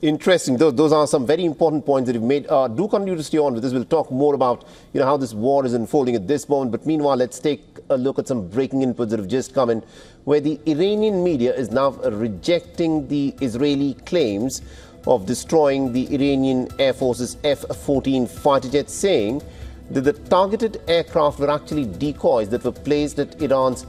Interesting. Those are some very important points that you've made. Do continue to stay on with this. We'll talk more about how this war is unfolding at this moment. But meanwhile, let's take a look at some breaking inputs that have just come in, where the Iranian media is now rejecting the Israeli claims of destroying the Iranian Air Force's F14 fighter jets, saying that the targeted aircraft were actually decoys that were placed at Iran's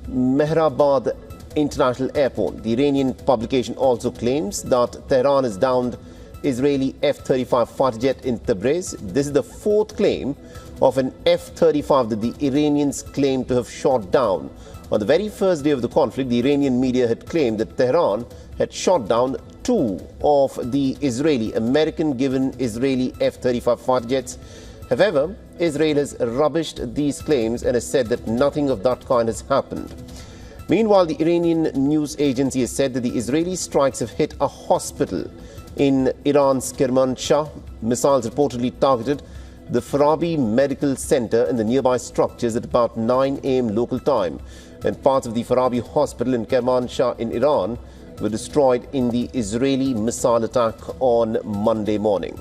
Mehrabad International Airport. The Iranian publication also claims that Tehran has downed Israeli F-35 fighter jet in Tabriz. This is the fourth claim of an F-35 that the Iranians claim to have shot down. On the very first day of the conflict, the Iranian media had claimed that Tehran had shot down two of the American-given Israeli F-35 fighter jets. However, Israel has rubbished these claims and has said that nothing of that kind has happened. Meanwhile, the Iranian news agency has said that the Israeli strikes have hit a hospital in Iran's Kermanshah. Missiles reportedly targeted the Farabi Medical Center and the nearby structures at about 9 a.m. local time. And parts of the Farabi Hospital in Kermanshah in Iran were destroyed in the Israeli missile attack on Monday morning.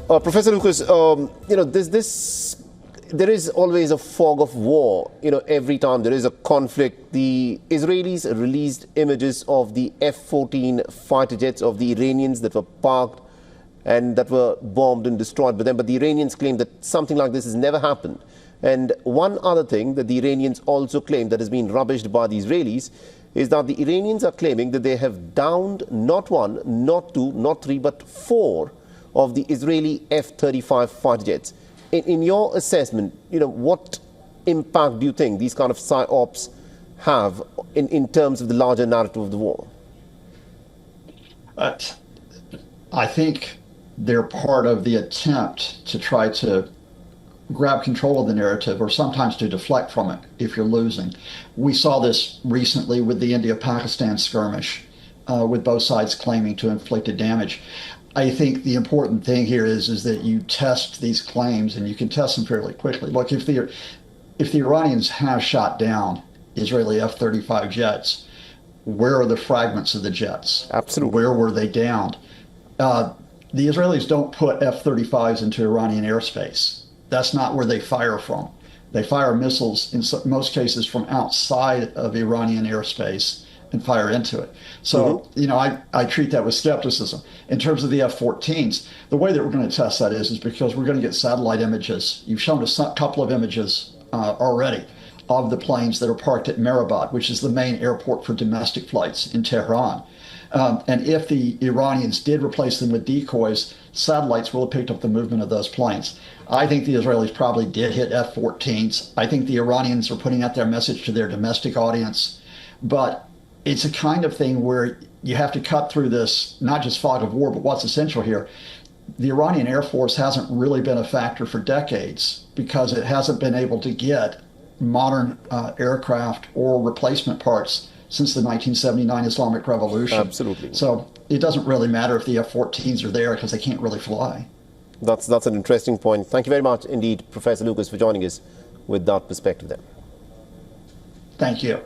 Professor Lucas, there is always a fog of war. Every time there is a conflict, the Israelis released images of the F-14 fighter jets of the Iranians that were parked and that were bombed and destroyed by them. But the Iranians claim that something like this has never happened. And one other thing that the Iranians also claim that has been rubbished by the Israelis is that the Iranians are claiming that they have downed not one, not two, not three, but four of the Israeli F-35 fighter jets. In your assessment, what impact do you think these kind of psyops have in terms of the larger narrative of the war? I think they're part of the attempt to try to grab control of the narrative, or sometimes to deflect from it if you're losing. We saw this recently with the India-Pakistan skirmish, with both sides claiming to have inflicted damage. I think the important thing here is that you test these claims, and you can test them fairly quickly. Look, if the Iranians have shot down Israeli F-35 jets, where are the fragments of the jets? Absolutely. Where were they downed? The Israelis don't put F-35s into Iranian airspace. That's not where they fire from. They fire missiles, in most cases, from outside of Iranian airspace and fire into it. So, I treat that with skepticism. In terms of the F-14s, the way that we're going to test that is because we're going to get satellite images. You've shown us a couple of images already of the planes that are parked at Mehrabad, which is the main airport for domestic flights in Tehran. And if the Iranians did replace them with decoys, satellites will have picked up the movement of those planes. I think the Israelis probably did hit F-14s. I think the Iranians are putting out their message to their domestic audience. But it's a kind of thing where you have to cut through this, not just fog of war, but what's essential here. The Iranian Air Force hasn't really been a factor for decades because it hasn't been able to get modern aircraft or replacement parts since the 1979 Islamic Revolution. Absolutely. So it doesn't really matter if the F-14s are there because they can't really fly. That's an interesting point. Thank you very much indeed, Professor Lucas, for joining us with that perspective there. Thank you.